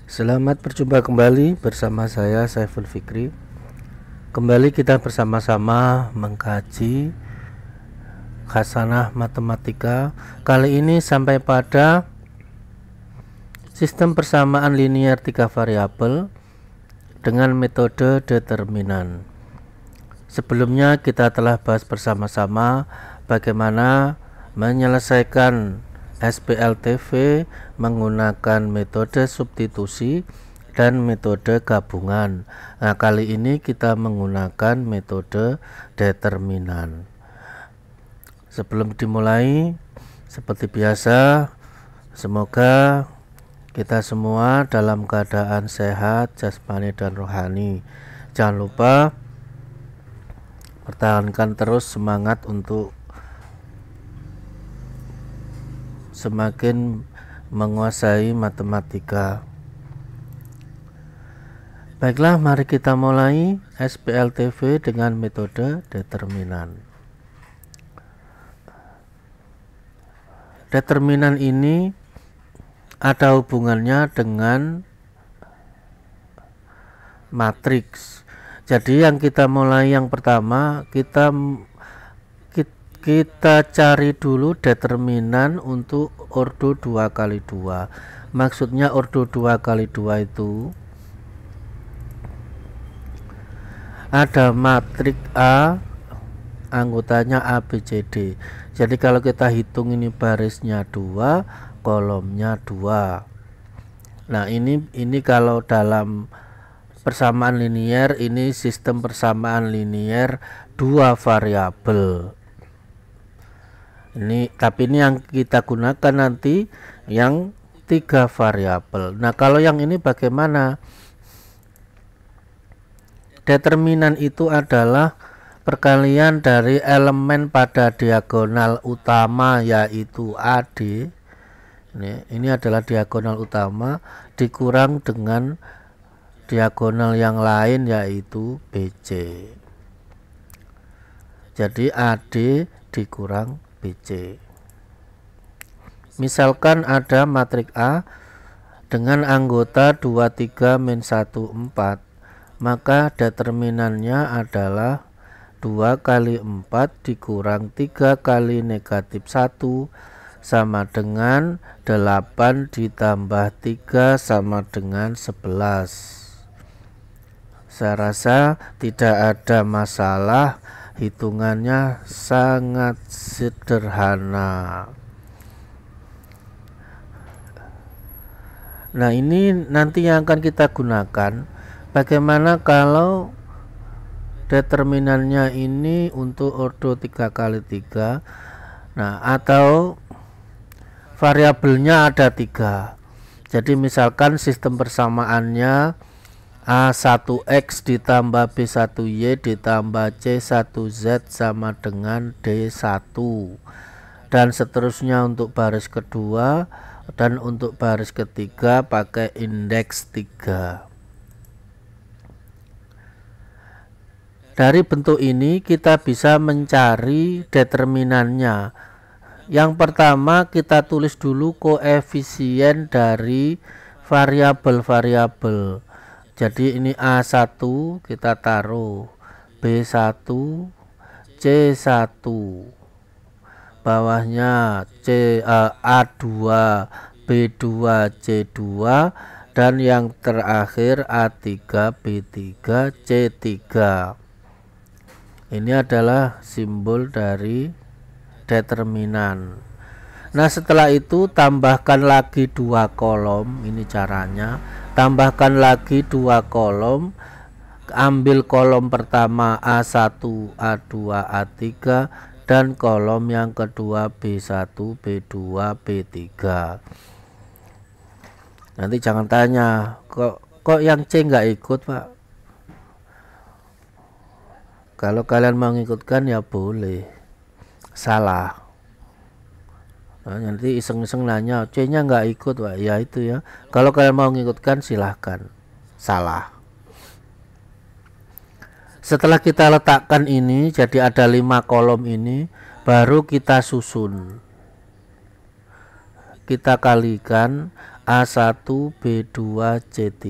Selamat berjumpa kembali bersama saya Saiful Fikri. Kembali kita bersama-sama mengkaji khasanah matematika. Kali ini sampai pada sistem persamaan linier 3 variabel dengan metode determinan. Sebelumnya kita telah bahas bersama-sama bagaimana menyelesaikan SPLTV menggunakan metode substitusi dan metode gabungan. Nah, kali ini kita menggunakan metode determinan. Sebelum dimulai, seperti biasa, semoga kita semua dalam keadaan sehat jasmani dan rohani. Jangan lupa pertahankan terus semangat untuk semakin menguasai matematika. Baiklah, mari kita mulai SPLTV dengan metode determinan. Determinan ini ada hubungannya dengan matriks. Jadi yang kita mulai yang pertama, kita cari dulu determinan untuk ordo 2 kali 2. Maksudnya ordo 2 kali 2 itu ada matrik A, anggotanya A, B, C, D. Jadi kalau kita hitung ini barisnya 2, kolomnya 2. Nah, ini kalau dalam persamaan linier, ini sistem persamaan linier 2 variabel. Tapi ini yang kita gunakan nanti yang 3 variabel. Nah, kalau yang ini bagaimana? Determinan itu adalah perkalian dari elemen pada diagonal utama yaitu AD. Ini adalah diagonal utama dikurang dengan diagonal yang lain yaitu BC. Jadi AD dikurang BC. Misalkan ada matrik A dengan anggota 2, 3, min 1, 4, maka determinannya adalah 2 kali 4 dikurang 3 kali negatif 1 sama dengan 8 ditambah 3 sama dengan 11. Saya rasa tidak ada masalah, hitungannya sangat sederhana. Nah, ini nanti yang akan kita gunakan. Bagaimana kalau determinannya ini untuk ordo 3 kali 3. Nah, atau variabelnya ada 3. Jadi misalkan sistem persamaannya A1X ditambah B1Y ditambah C1Z sama dengan D1, dan seterusnya untuk baris kedua, dan untuk baris ketiga pakai indeks 3. Dari bentuk ini kita bisa mencari determinannya. Yang pertama kita tulis dulu koefisien dari variabel-variabel. Jadi ini A1 kita taruh, B1, C1, bawahnya A2, B2, C2, dan yang terakhir A3, B3, C3. Ini adalah simbol dari determinan. Nah, setelah itu tambahkan lagi 2 kolom. Ini caranya. Tambahkan lagi 2 kolom. Ambil kolom pertama A1, A2, A3, dan kolom yang kedua B1, B2, B3. Nanti jangan tanya, kok yang C nggak ikut, Pak? Kalau kalian mau ngikutkan ya boleh. Salah. Nah, nanti iseng-iseng nanya, C-nya nggak ikut, Pak. Ya itu ya. Kalau kalian mau ngikutkan silahkan. Salah. Setelah kita letakkan ini, jadi ada 5 kolom ini, baru kita susun. Kita kalikan A1 B2 C3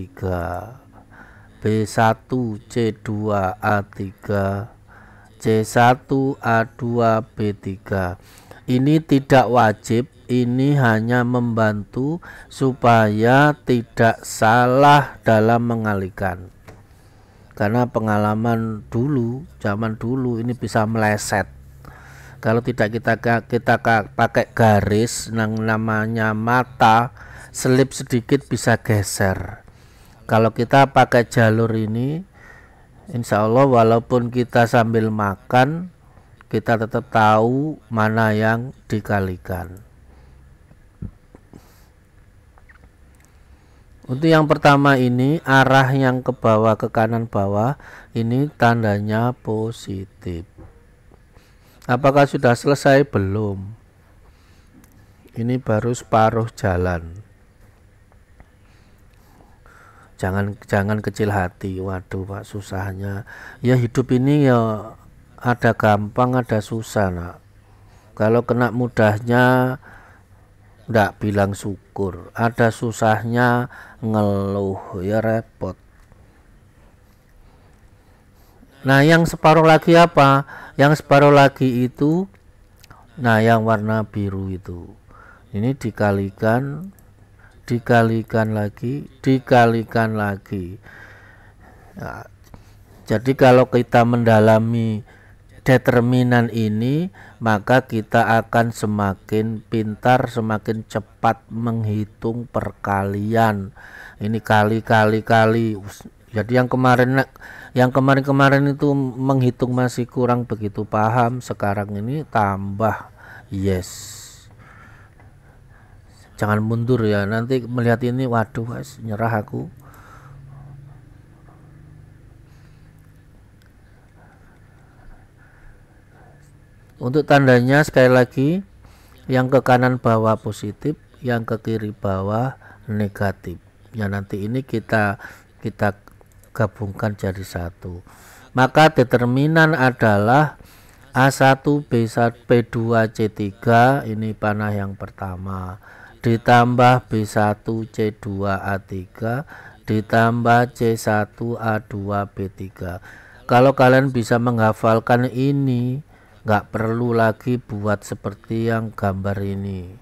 B1 C2 A3 C1 A2 B3. Ini tidak wajib, ini hanya membantu supaya tidak salah dalam mengalihkan. Karena pengalaman dulu, zaman dulu ini bisa meleset. Kalau tidak kita pakai garis yang namanya mata, selip sedikit bisa geser. Kalau kita pakai jalur ini, insya Allah walaupun kita sambil makan, kita tetap tahu mana yang dikalikan. Untuk yang pertama ini, arah yang ke bawah, ke kanan bawah, ini tandanya positif. Apakah sudah selesai? Belum. Ini baru separuh jalan. Jangan kecil hati. Waduh Pak, susahnya. Ya hidup ini ya ada gampang, ada susah nak. Kalau kena mudahnya ndak bilang syukur, ada susahnya ngeluh, ya repot. Nah yang separuh lagi apa? Yang separuh lagi itu, nah yang warna biru itu, ini dikalikan lagi. Nah, jadi kalau kita mendalami determinan ini, maka kita akan semakin pintar, semakin cepat menghitung perkalian. Ini kali. Jadi yang kemarin itu menghitung masih kurang begitu paham, sekarang ini tambah yes. Jangan mundur ya, nanti melihat ini waduh guys, nyerah aku. Untuk tandanya sekali lagi, yang ke kanan bawah positif, yang ke kiri bawah negatif. Ya nanti ini kita gabungkan jadi satu. Maka determinan adalah A1 B1 B2 C3, ini panah yang pertama, ditambah B1 C2 A3 ditambah C1 A2 B3. Kalau kalian bisa menghafalkan ini, nggak perlu lagi buat seperti yang gambar ini.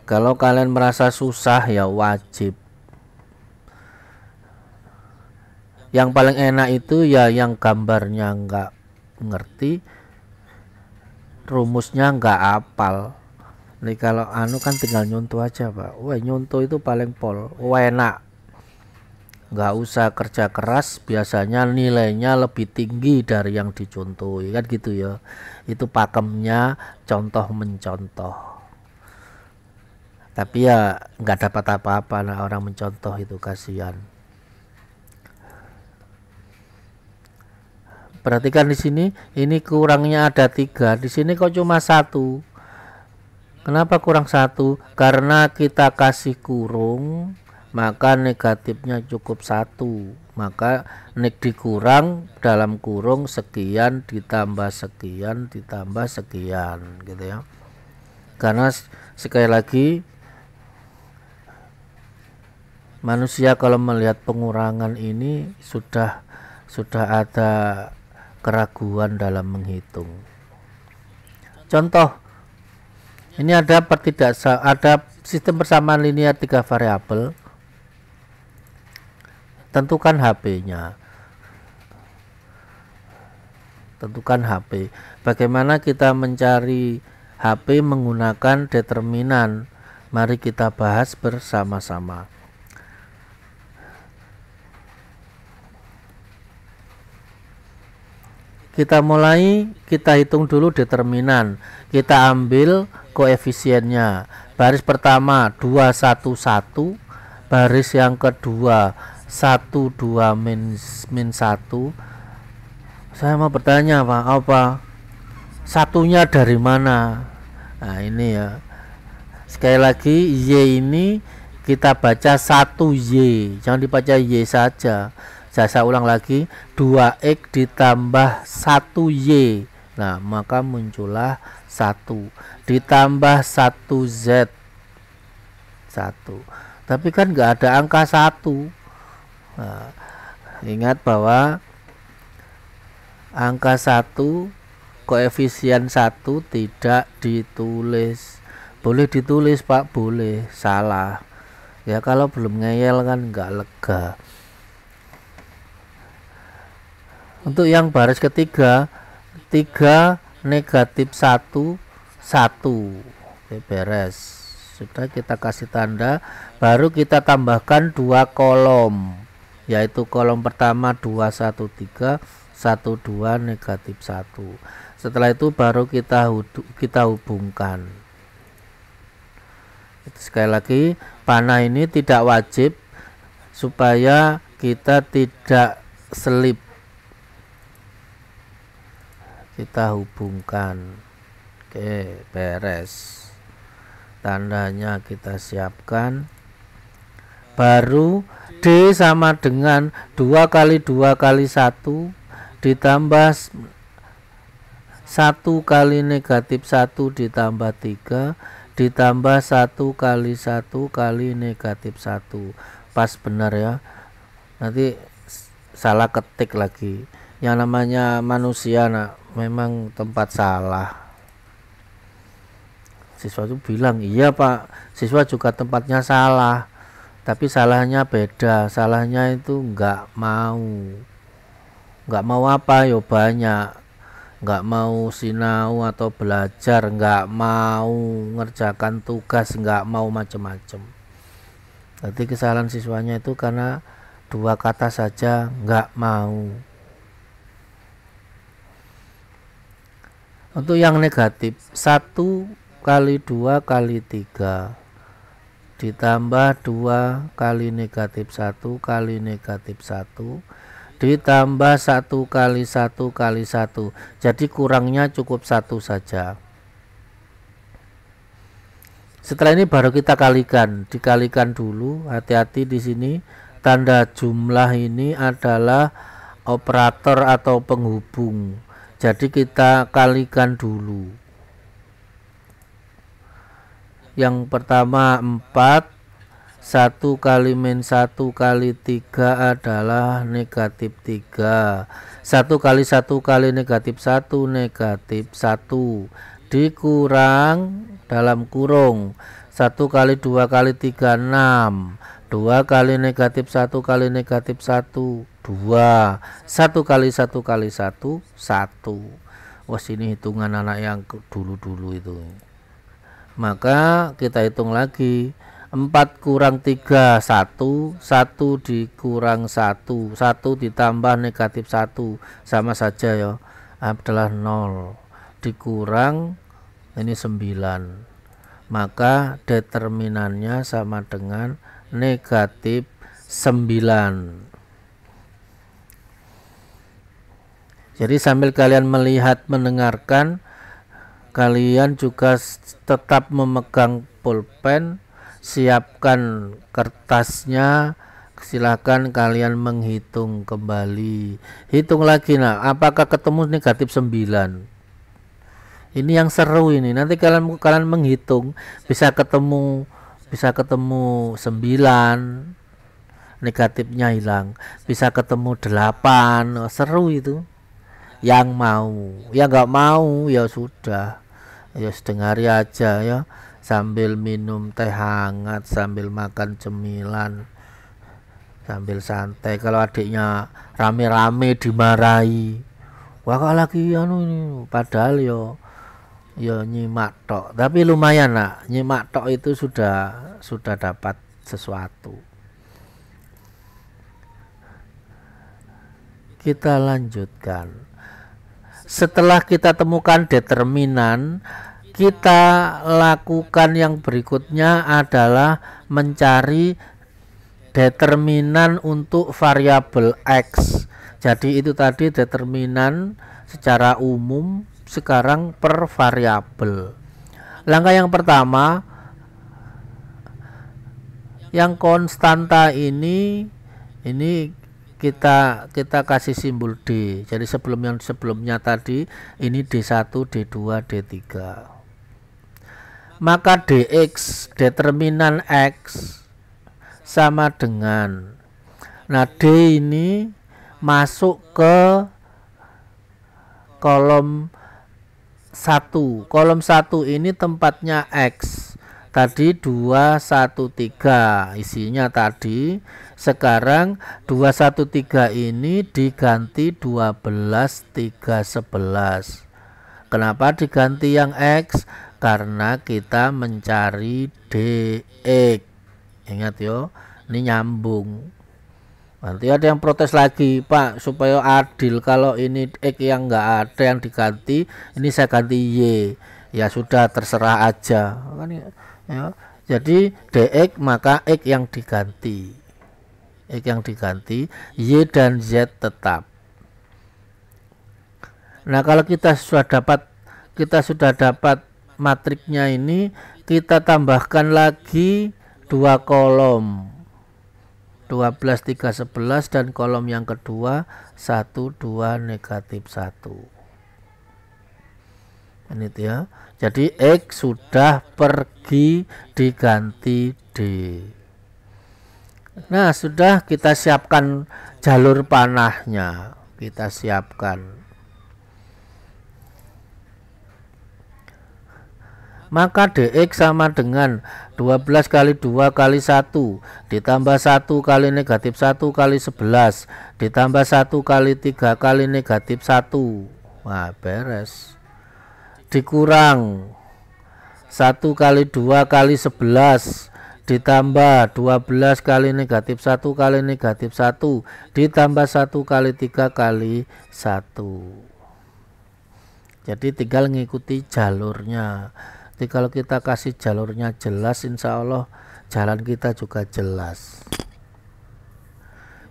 Kalau kalian merasa susah ya wajib. Yang paling enak itu ya yang gambarnya nggak ngerti, rumusnya nggak hafal. Nih kalau kan tinggal nyontoh aja Pak. Wah nyontoh itu paling enak. Nggak usah kerja keras, biasanya nilainya lebih tinggi dari yang dicontoh, kan gitu ya. Itu pakemnya contoh mencontoh. Tapi ya nggak dapat apa-apa nah orang mencontoh itu, kasihan. Perhatikan di sini, ini kurangnya ada 3, di sini kok cuma 1. Kenapa kurang 1? Karena kita kasih kurung, maka negatifnya cukup 1. Maka dikurang dalam kurung sekian ditambah sekian ditambah sekian, gitu ya. Karena sekali lagi manusia kalau melihat pengurangan ini sudah ada keraguan dalam menghitung. Contoh, ini ada sistem persamaan linear 3 variabel. Tentukan HP-nya. Tentukan HP. Bagaimana kita mencari HP menggunakan determinan? Mari kita bahas bersama-sama. Kita hitung dulu determinan. Kita ambil koefisiennya. Baris pertama 2 1 1, baris yang kedua 1 2 min 1. Saya mau bertanya Pak, apa satunya dari mana? Nah ini ya, sekali lagi Y ini kita baca 1Y, jangan dibaca Y saja. Saya ulang lagi, 2X ditambah 1Y. Nah maka muncullah 1 ditambah 1Z 1. tapi kan nggak ada angka 1. Nah, ingat bahwa angka 1, koefisien 1 tidak ditulis. Boleh ditulis Pak, boleh, salah ya, kalau belum ngeyel kan nggak lega. Untuk yang baris ketiga, 3 negatif 1 1. Oke, beres. Sudah, kita kasih tanda, baru kita tambahkan 2 kolom, yaitu kolom pertama 2 1 3 1 2 negatif 1. Setelah itu baru kita hubungkan. Sekali lagi, panah ini tidak wajib supaya kita tidak selip. Kita hubungkan. Oke, beres. Tandanya kita siapkan. Baru D sama dengan 2 kali 2 kali 1 ditambah 1 kali negatif 1 ditambah 3 ditambah 1 kali 1 kali negatif 1. Pas benar ya, nanti salah ketik lagi. Yang namanya manusia memang tempat salah. Siswa itu bilang, iya Pak, siswa juga tempatnya salah, tapi salahnya beda. Salahnya itu nggak mau apa yo, banyak nggak mau sinau atau belajar, nggak mau ngerjakan tugas, nggak mau macem-macem. Jadi kesalahan siswanya itu karena 2 kata saja, nggak mau. Untuk yang negatif, 1 kali 2 kali 3 ditambah 2 kali negatif 1 kali negatif 1 ditambah 1 kali 1 kali 1. Jadi kurangnya cukup 1 saja. Setelah ini baru kita kalikan. Dikalikan dulu, hati-hati di sini. Tanda jumlah ini adalah operator atau penghubung. Jadi kita kalikan dulu. Yang pertama 4, 1 kali min 1 kali 3 adalah negatif 3. 1 kali 1 kali negatif 1 negatif 1 dikurang dalam kurung 1 kali 2 kali 3 6. 2 kali negatif 1 kali negatif 1 2. 1 kali 1 kali 1 1. Wah, ini hitungan anak yang dulu-dulu itu. Maka kita hitung lagi. 4 kurang 3 1, 1 dikurang 1, 1 ditambah negatif 1 sama saja ya, adalah 0, dikurang ini 9, maka determinannya sama dengan negatif 9. Jadi sambil kalian melihat mendengarkan, kalian juga tetap memegang pulpen. Siapkan kertasnya, silakan kalian menghitung kembali. Hitung lagi apakah ketemu negatif 9. Ini yang seru ini. Nanti kalian menghitung bisa ketemu 9, negatifnya hilang. Bisa ketemu 8, seru itu. Yang mau, ya nggak mau ya sudah. Ya sedengari aja ya. Sambil minum teh hangat, sambil makan cemilan, sambil santai. Kalau adiknya rame-rame dimarahi, wah kok lagi ini, padahal yo nyimak tok, tapi lumayan nyimak tok itu sudah dapat sesuatu. Kita lanjutkan. Setelah kita temukan determinan, kita lakukan yang berikutnya adalah mencari determinan untuk variabel X. Jadi itu tadi determinan secara umum, sekarang per variabel. Langkah yang pertama, yang konstanta ini kita kasih simbol D. Jadi sebelumnya tadi ini D1, D2, D3. Maka dx, determinan X, sama dengan. Nah, D ini masuk ke kolom 1. Kolom 1 ini tempatnya X. Tadi 213 isinya tadi. Sekarang 213 ini diganti 12 3 11. Kenapa diganti yang X? Karena kita mencari DX. Ingat yo, ini nyambung. Nanti ada yang protes lagi, Pak, supaya adil kalau ini X yang enggak ada yang diganti, ini saya ganti Y. Ya sudah, terserah aja kan ya. Jadi DX maka X yang diganti. X yang diganti, Y dan Z tetap. Nah, kalau kita sudah dapat matriknya ini, kita tambahkan lagi 2 kolom. 12 3 11 dan kolom yang kedua 1 2 negatif 1. Ini ya. Jadi X sudah pergi diganti D. Nah, sudah kita siapkan jalur panahnya. Kita siapkan. Maka DX sama dengan 12 kali 2 kali 1 ditambah 1 kali negatif 1 kali 11 ditambah 1 kali 3 kali negatif 1. Nah, beres. Dikurang 1 kali 2 kali 11 ditambah 12 kali negatif 1 kali negatif 1 ditambah 1 kali 3 kali 1. Jadi tinggal ngikuti jalurnya. Jadi kalau kita kasih jalurnya jelas, insya Allah jalan kita juga jelas.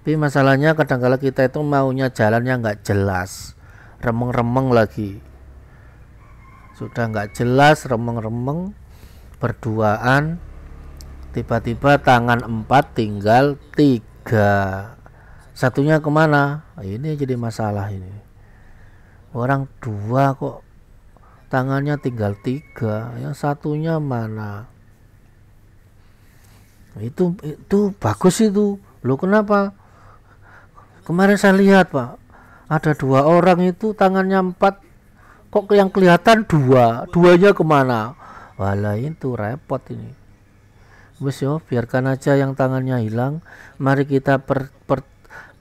Tapi masalahnya kadang-kala kita itu maunya jalannya nggak jelas, remeng-remeng lagi. Sudah nggak jelas, remeng-remeng, berduaan, tiba-tiba tangan 4 tinggal 3. Satunya kemana? Nah, ini jadi masalah ini. Orang 2 kok tangannya tinggal 3, yang satunya mana? Itu bagus itu. Loh, kenapa? Kemarin saya lihat, Pak, ada 2 orang itu tangannya 4, kok yang kelihatan 2, 2-nya kemana? Walah, itu repot ini. Wes yo, biarkan aja yang tangannya hilang. Mari kita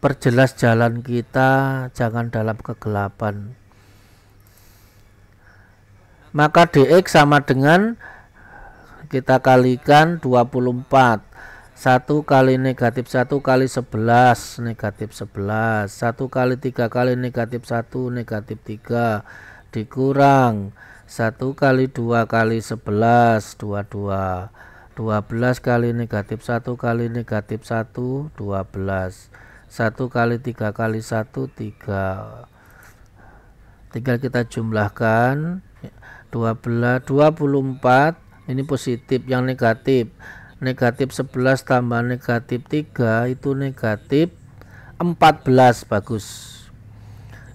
perjelas jalan kita, jangan dalam kegelapan. Maka DX sama dengan kita kalikan 24. 1 kali negatif 1 kali 11 negatif 11. 1 kali 3 kali negatif 1 negatif 3 dikurang 1 kali 2 kali 11 22. 12 kali negatif 1 kali negatif 1 12. 1 kali 3 kali 1 3. Tinggal kita jumlahkan 24 ini positif, yang negatif 11 tambah negatif 3 itu negatif 14. Bagus.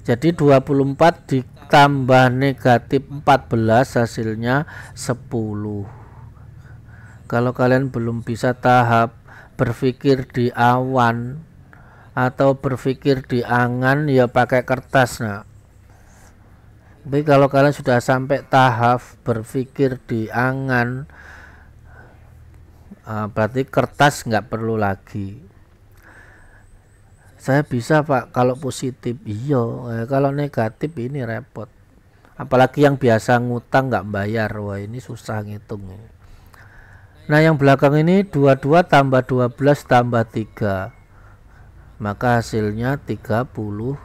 Jadi 24 ditambah negatif 14 hasilnya 10. Kalau kalian belum bisa tahap berpikir di awan atau berpikir di angan, ya pakai kertas. Nah, tapi kalau kalian sudah sampai tahap berpikir di angan, berarti kertas nggak perlu lagi. Saya bisa, Pak, kalau positif. Iya, kalau negatif ini repot. Apalagi yang biasa ngutang nggak bayar, wah ini susah ngitung. Nah, yang belakang ini 22 tambah 12 tambah 3, maka hasilnya 37.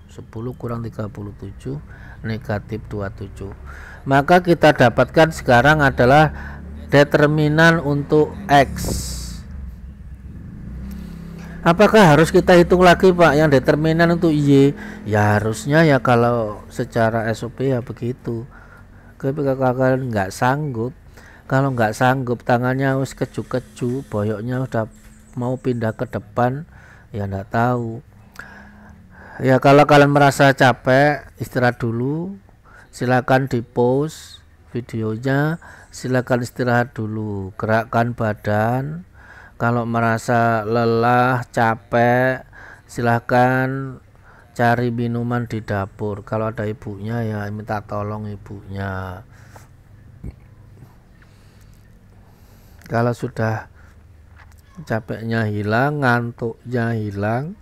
10 kurang 37 negatif 27. Maka kita dapatkan sekarang adalah determinan untuk X. Apakah harus kita hitung lagi, Pak, yang determinan untuk Y? Ya harusnya ya, kalau secara SOP ya begitu. Tapi kalau kalian nggak sanggup, kalau nggak sanggup tangannya harus keju-keju, boyoknya udah mau pindah ke depan, ya nggak tahu. Ya kalau kalian merasa capek, istirahat dulu, silakan di pause videonya, silakan istirahat dulu, gerakkan badan, Kalau merasa lelah, capek, silahkan cari minuman di dapur. Kalau ada ibunya ya minta tolong ibunya. Kalau sudah capeknya hilang, ngantuknya hilang,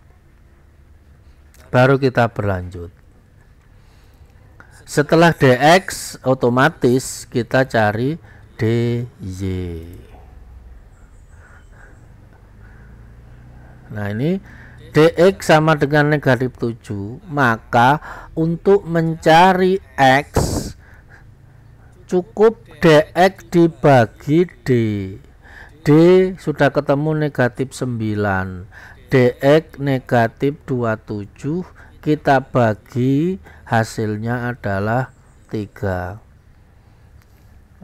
baru kita berlanjut. Setelah DX otomatis kita cari DY. Nah ini DX sama dengan negatif 7, maka untuk mencari X cukup DX dibagi D. D sudah ketemu negatif 9, DX negatif 27, kita bagi hasilnya adalah 3.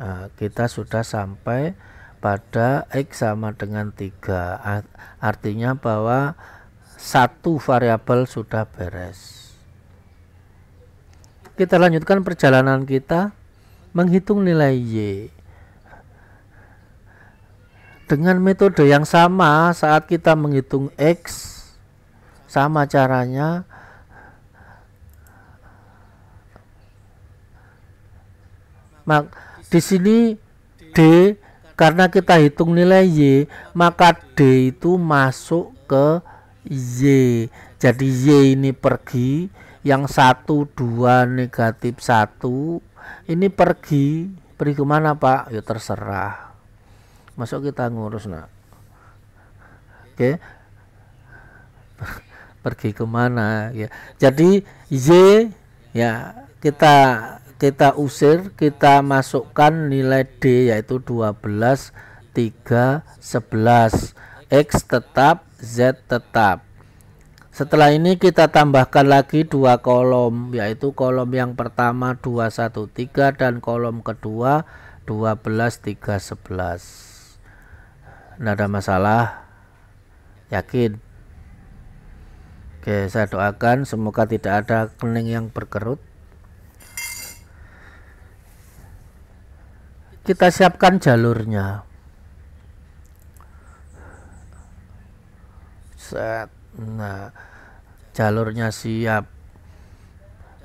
Nah, kita sudah sampai pada X sama dengan 3, artinya bahwa satu variabel sudah beres. Kita lanjutkan perjalanan kita menghitung nilai Y dengan metode yang sama. Saat kita menghitung X, sama caranya. Di sini D, karena kita hitung nilai Y, maka D itu masuk ke Y. Jadi Y ini pergi, yang 1, 2, negatif 1 ini pergi kemana Pak? Ya terserah, masuk kita ngurus nak. Oke, pergi kemana ya. Jadi Y ya kita usir, kita masukkan nilai D yaitu 12, 3, 11. X tetap, Z tetap. Setelah ini kita tambahkan lagi 2 kolom, yaitu kolom yang pertama 2, 1, 3 dan kolom kedua 12, 3, 11. Nggak ada masalah, yakin? Oke, saya doakan semoga tidak ada kening yang berkerut. Kita siapkan jalurnya. Set. Nah, jalurnya siap.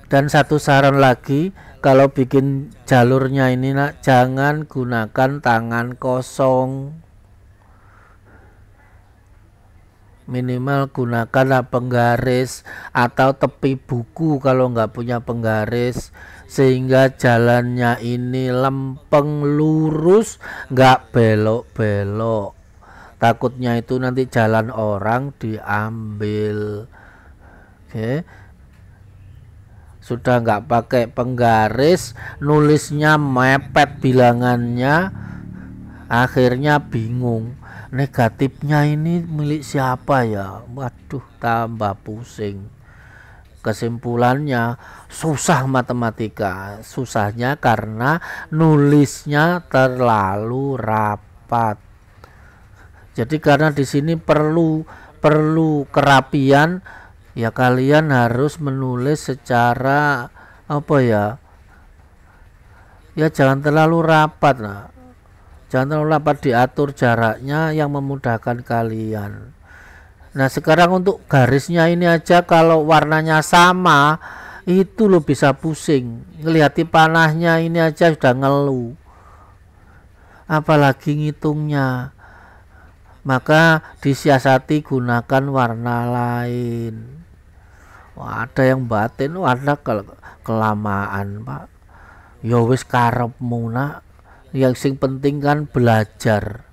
Dan satu saran lagi, kalau bikin jalurnya ini nak, jangan gunakan tangan kosong. Minimal gunakanlah penggaris atau tepi buku kalau nggak punya penggaris, sehingga jalannya ini lempeng lurus, nggak belok-belok. Takutnya itu nanti jalan orang diambil. Oke, sudah nggak pakai penggaris, nulisnya mepet bilangannya, akhirnya bingung. Negatifnya ini milik siapa ya? Waduh, tambah pusing. Kesimpulannya susah matematika. Susahnya karena nulisnya terlalu rapat. Jadi karena di sini perlu kerapian, ya kalian harus menulis secara apa ya? Ya jangan terlalu rapat lah. Jangan terlalu rapat, diatur jaraknya yang memudahkan kalian. Nah sekarang untuk garisnya ini aja, kalau warnanya sama itu lo bisa pusing. Ngelihati panahnya ini aja sudah ngeluh, apalagi ngitungnya. Maka disiasati gunakan warna lain. Wah, ada yang batin, warna kelamaan Pak. Ya wis karepmu nak. Yang sing penting kan belajar.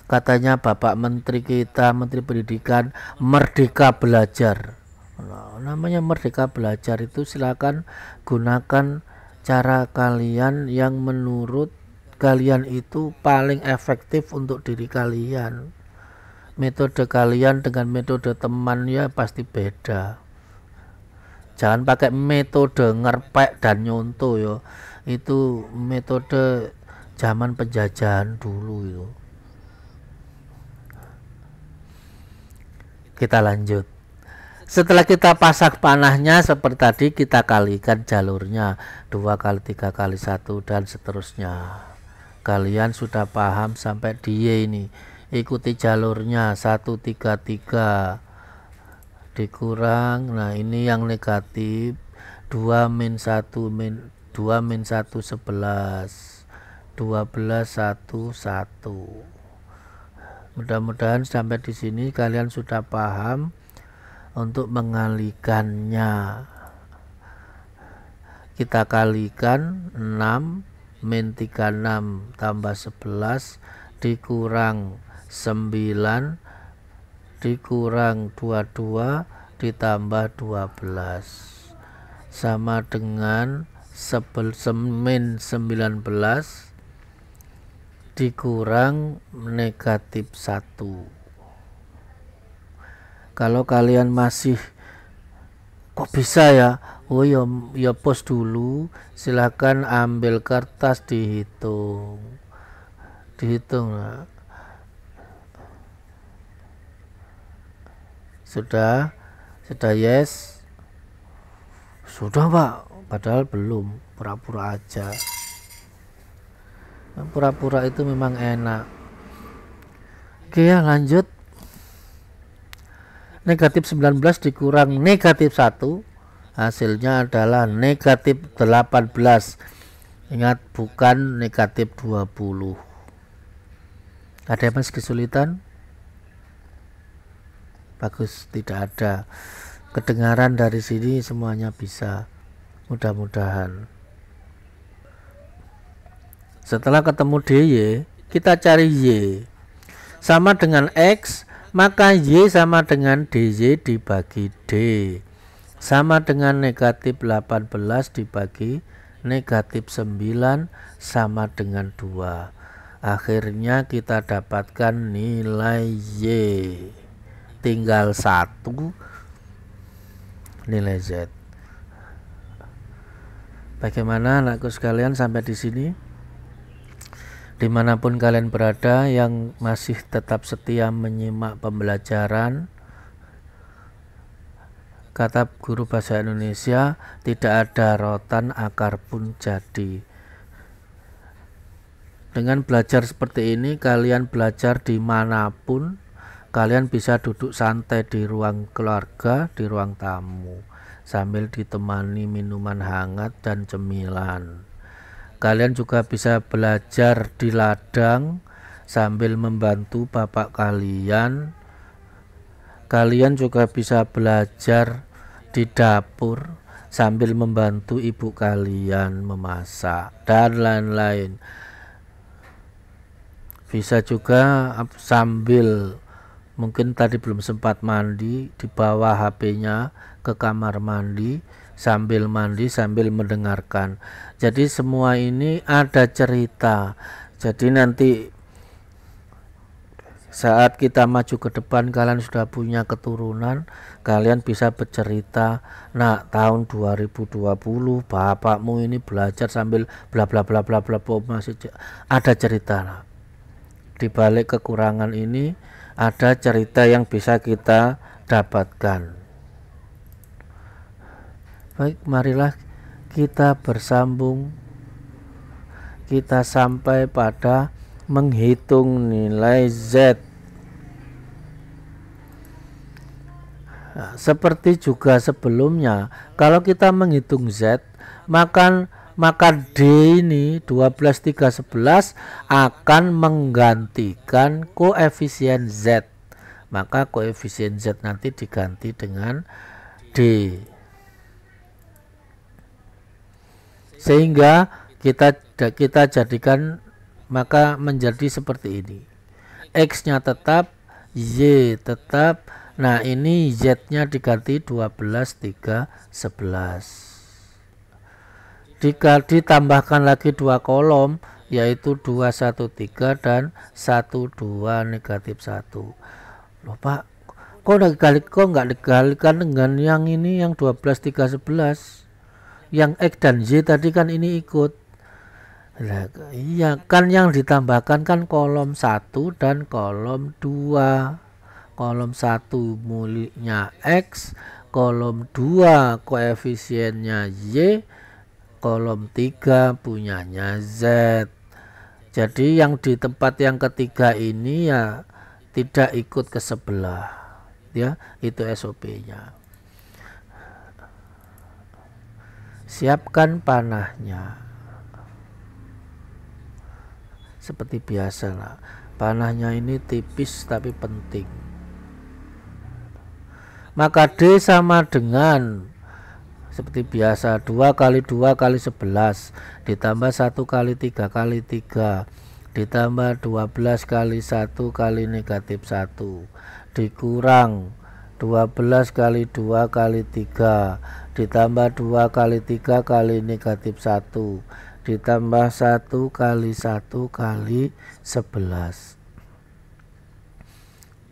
Katanya Bapak Menteri kita, Menteri Pendidikan, merdeka belajar. Nah, namanya merdeka belajar itu silakan gunakan cara kalian yang menurut kalian itu paling efektif untuk diri kalian. Metode kalian dengan metode teman ya pasti beda. Jangan pakai metode ngerpek dan nyontoh ya. Itu metode zaman penjajahan dulu itu. Kita lanjut. Setelah kita pasang panahnya seperti tadi, kita kalikan jalurnya 2 kali 3 kali 1 dan seterusnya. Kalian sudah paham sampai di Y ini. ikuti jalurnya 133 dikurang, nah ini yang negatif 2 min 1 min 2 min 1 11 12 1 1. Mudah-mudahan sampai di sini kalian sudah paham untuk mengalikannya. Kita kalikan 6 min 36 tambah 11 dikurang 9 dikurang 22 ditambah 12 sama dengan min 19 dikurang negatif 1. Kalau kalian masih kok bisa ya, oh ya pos dulu, silahkan ambil kertas dihitung nah. Sudah yes, sudah Pak, padahal belum, pura-pura aja. Pura-pura itu memang enak. Oke ya, lanjut. Negatif 19 dikurang negatif 1 hasilnya adalah negatif 18. Ingat, bukan negatif 20. Ada yang masih kesulitan? Bagus, tidak ada. Kedengaran dari sini semuanya bisa, mudah-mudahan. Setelah ketemu DY, kita cari Y sama dengan X, maka Y sama dengan DY dibagi D sama dengan negatif 18 dibagi negatif 9 sama dengan 2. Akhirnya kita dapatkan nilai Y, tinggal 1 nilai Z. Bagaimana anakku sekalian sampai di sini? Dimanapun kalian berada yang masih tetap setia menyimak pembelajaran, kata guru bahasa Indonesia, tidak ada rotan akar pun jadi. Dengan belajar seperti ini, kalian belajar dimanapun, kalian bisa duduk santai di ruang keluarga, di ruang tamu, sambil ditemani minuman hangat dan cemilan. Kalian juga bisa belajar di ladang sambil membantu bapak kalian. Kalian juga bisa belajar di dapur sambil membantu ibu kalian memasak dan lain-lain. Bisa juga sambil mungkin tadi belum sempat mandi, dibawa HP-nya ke kamar mandi sambil mendengarkan. Jadi semua ini ada cerita. Jadi nanti saat kita maju ke depan, kalian sudah punya keturunan, kalian bisa bercerita, nah tahun 2020 bapakmu ini belajar sambil bla bla bla bla bla, masih ada cerita. Nah, di balik kekurangan ini ada cerita yang bisa kita dapatkan. Baik, marilah kita bersambung. Kita sampai pada menghitung nilai Z. Nah, seperti juga sebelumnya, kalau kita menghitung Z, maka D ini 12, 3, 11 akan menggantikan koefisien Z. Maka koefisien Z nanti diganti dengan D. Sehingga kita jadikan, maka menjadi seperti ini. X-nya tetap, Y tetap. Nah, ini Z-nya diganti 12, 3, 11. Jika ditambahkan lagi 2 kolom, yaitu 2, 1, 3 dan 1, 2, negatif 1. Loh Pak, kok nggak dikalikan dengan yang ini, yang 12, 3, 11? Yang X dan Y tadi kan ini ikut. Nah, iya kan yang ditambahkan kan kolom 1 dan kolom 2. Kolom 1 mulinya X, kolom 2 koefisiennya Y, kolom 3 punyanya Z. Jadi yang di tempat yang ketiga ini ya tidak ikut ke sebelah, ya, itu SOP-nya. Siapkan panahnya seperti biasa lah. Panahnya ini tipis tapi penting. Maka D sama dengan seperti biasa 2 kali 2 kali 11 ditambah 1 kali 3 kali 3 ditambah 12 kali 1 kali negatif 1 dikurang 12 kali 2 kali 3 ditambah 2 kali 3 kali negatif 1 ditambah 1 kali 1 kali 11.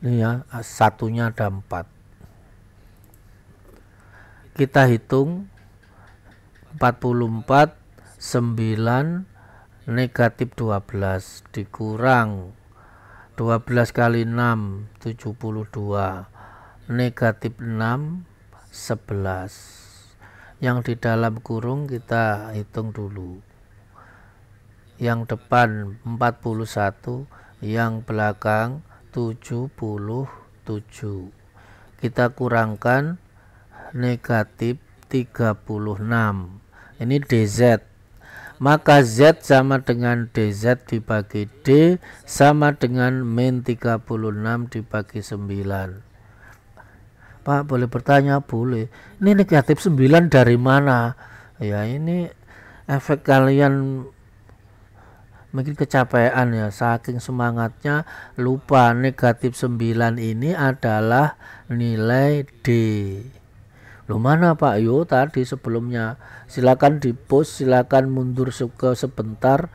Ini ya, satunya ada 4. Kita hitung 44 9 negatif 12 dikurang 12 kali 6 72 negatif 6 11. Yang di dalam kurung kita hitung dulu. Yang depan 41, yang belakang 77. Kita kurangkan negatif 36. Ini DZ. Maka Z sama dengan DZ dibagi D sama dengan min 36 dibagi 9. Pak, boleh bertanya? Boleh. Ini negatif 9 dari mana? Ya, ini efek kalian mungkin kecapean ya, saking semangatnya lupa negatif 9 ini adalah nilai D. Loh, mana Pak? Yo, tadi sebelumnya. Silakan di post, silakan mundur ke sebentar,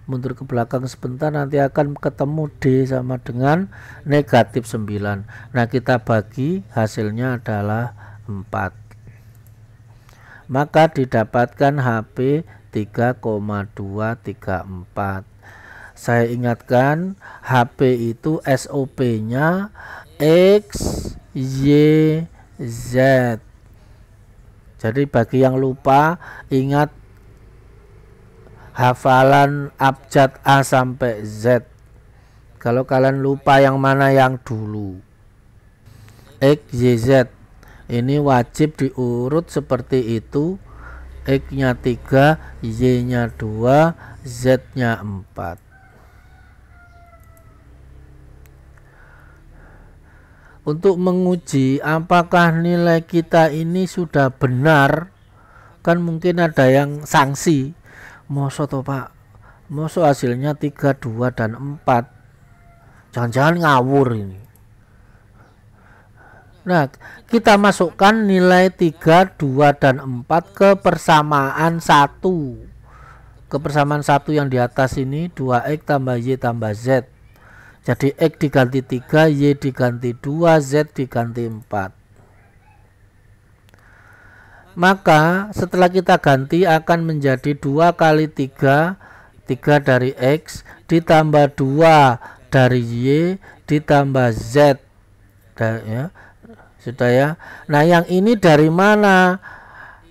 mundur ke belakang sebentar, nanti akan ketemu D sama dengan negatif 9. Nah, kita bagi, hasilnya adalah 4. Maka didapatkan HP 3,234. Saya ingatkan, HP itu SOP-nya X, Y, Z. Jadi bagi yang lupa, ingat hafalan abjad A sampai Z. Kalau kalian lupa yang mana yang dulu, X, Y, Z ini wajib diurut seperti itu. X-nya 3, Y-nya 2, Z-nya 4. Untuk menguji apakah nilai kita ini sudah benar, kan mungkin ada yang sanksi. Mosok toh Pak, mosok hasilnya 3, 2, dan 4. Jangan-jangan ngawur ini. Nah, kita masukkan nilai 3, 2, dan 4 ke persamaan 1. Ke persamaan 1 yang di atas ini 2X tambah Y tambah Z. Jadi X diganti 3, Y diganti 2, Z diganti 4. Maka setelah kita ganti akan menjadi 2 kali 3, 3 dari X ditambah 2 dari Y ditambah Z. Ya, sudah ya. Nah, yang ini dari mana?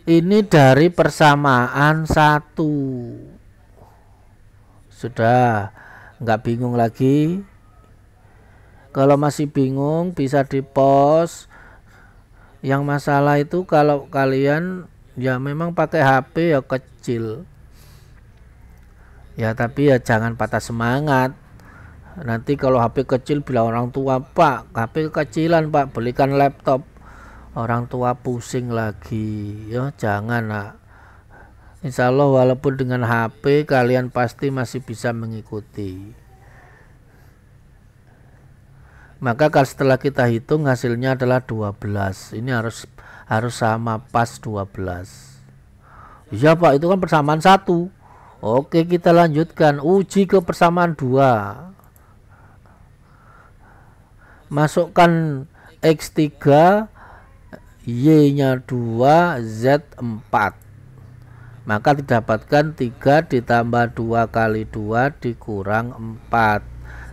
Ini dari persamaan 1. Sudah, nggak bingung lagi? Kalau masih bingung bisa di post. Yang masalah itu kalau kalian ya memang pakai HP ya kecil. Ya tapi ya jangan patah semangat. Nanti kalau HP kecil bilang orang tua, Pak, HP kecilan Pak, belikan laptop. Orang tua pusing lagi. Ya jangan nak. Insya Allah walaupun dengan HP kalian pasti masih bisa mengikuti. Maka kalau setelah kita hitung hasilnya adalah 12. Ini harus sama pas 12. Iya Pak, itu kan persamaan 1. Oke, kita lanjutkan uji ke persamaan 2. Masukkan X3, Y-nya 2, Z 4. Maka didapatkan 3 ditambah 2 kali 2 dikurang 4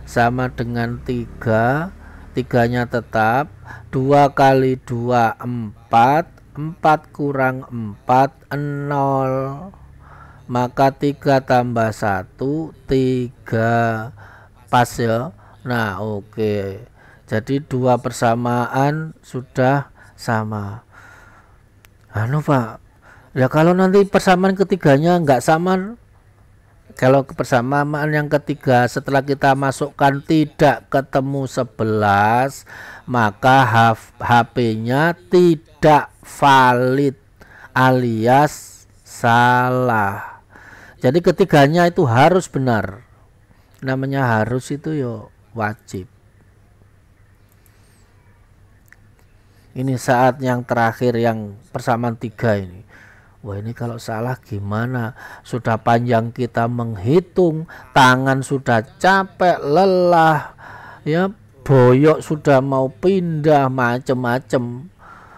sama dengan 3. 3-nya tetap 2 kali 2 4, 4 kurang 4 0. Maka 3 tambah 1 3, pas ya, Nah, oke. Jadi dua persamaan sudah sama. Anu Pak, ya kalau nanti persamaan ketiganya nggak sama, kalau persamaan yang ketiga setelah kita masukkan tidak ketemu 11, maka HP-nya tidak valid alias salah. Jadi ketiganya itu harus benar. Namanya harus itu yo wajib. Ini saat yang terakhir yang persamaan 3 ini. Wah, ini kalau salah gimana? Sudah panjang kita menghitung, tangan sudah capek, lelah, ya boyok sudah mau pindah macem-macem.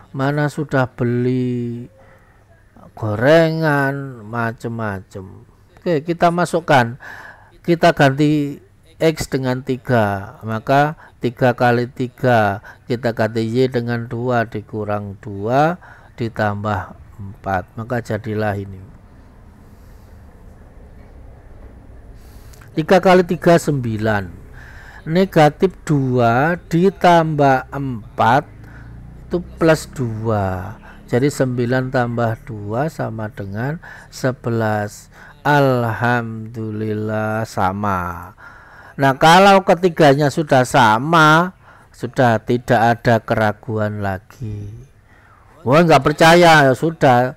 Mana sudah beli gorengan macem-macem. Oke, kita masukkan. Kita ganti X dengan 3, maka 3 kali 3 kita ganti Y dengan 2 dikurang 2 ditambah 4, maka jadilah ini 3 kali 3 9, negatif 2 ditambah 4 itu plus 2, jadi 9 tambah 2 sama dengan 11. Alhamdulillah sama. Nah, kalau ketiganya sudah sama, sudah tidak ada keraguan lagi. Wah, nggak percaya, ya sudah,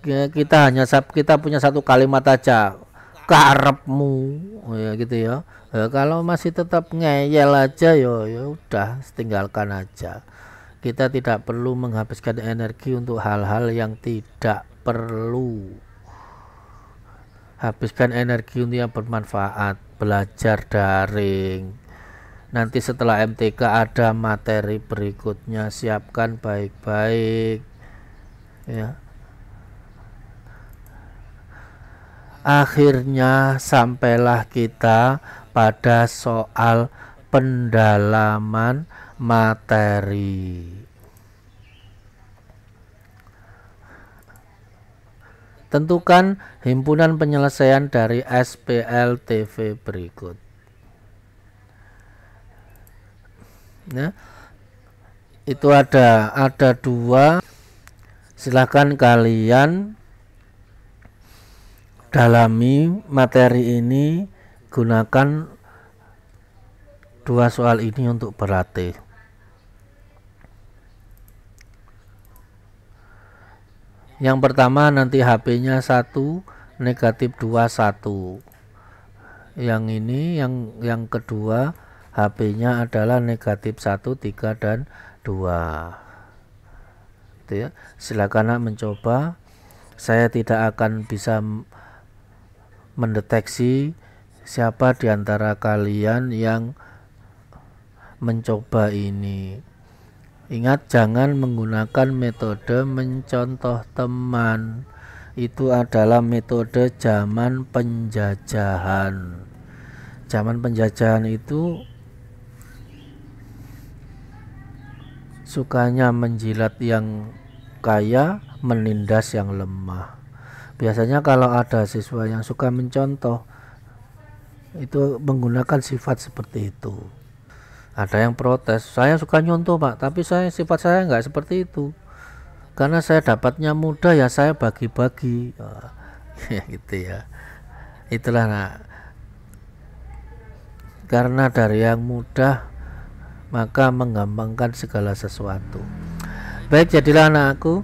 kita punya satu kalimat aja, karepmu, ya gitu ya. Kalau masih tetap ngeyel aja, ya udah tinggalkan aja. Kita tidak perlu menghabiskan energi untuk hal-hal yang tidak perlu. Habiskan energi untuk yang bermanfaat, belajar daring. Nanti setelah MTK ada materi berikutnya, siapkan baik-baik ya. Akhirnya sampailah kita pada soal pendalaman materi. Tentukan himpunan penyelesaian dari SPLTV berikut. Ya, itu ada 2. Silahkan kalian dalami materi ini, gunakan 2 soal ini untuk berlatih. Yang pertama nanti HP-nya 1, negatif 2 1. Yang ini yang kedua HP-nya adalah negatif 1 3 dan 2. Itu ya. Silakan mencoba. Saya tidak akan bisa mendeteksi siapa di antara kalian yang mencoba ini. Ingat, jangan menggunakan metode mencontoh teman. Itu adalah metode zaman penjajahan. Zaman penjajahan itu sukanya menjilat yang kaya, menindas yang lemah. Biasanya kalau ada siswa yang suka mencontoh, itu menggunakan sifat seperti itu. Ada yang protes, saya suka nyontoh Pak, tapi sifat saya nggak seperti itu. Karena saya dapatnya mudah, ya saya bagi-bagi. Gitu ya. Itulah, nah, karena dari yang mudah maka menggampangkan segala sesuatu. Baik, jadilah anakku,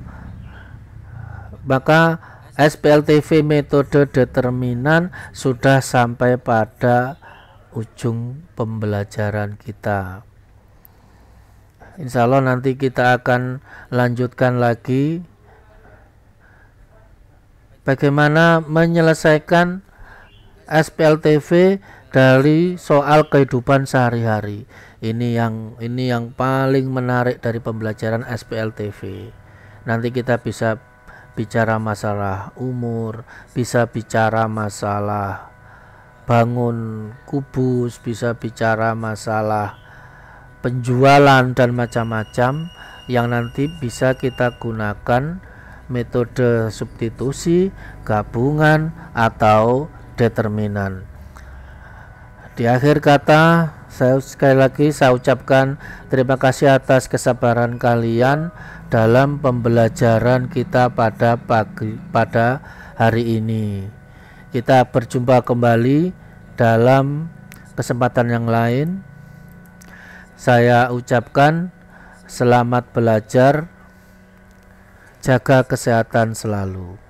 maka SPLTV metode determinan sudah sampai pada ujung pembelajaran kita. Insya Allah nanti kita akan lanjutkan lagi bagaimana menyelesaikan SPLTV dari soal kehidupan sehari-hari. Ini yang paling menarik dari pembelajaran SPLTV. Nanti kita bisa bicara masalah umur, bisa bicara masalah bangun kubus, bisa bicara masalah penjualan dan macam-macam yang nanti bisa kita gunakan metode substitusi, gabungan, atau determinan. Di akhir kata, Sekali lagi saya ucapkan terima kasih atas kesabaran kalian dalam pembelajaran kita pada hari ini. Kita berjumpa kembali dalam kesempatan yang lain. Saya ucapkan selamat belajar, jaga kesehatan selalu.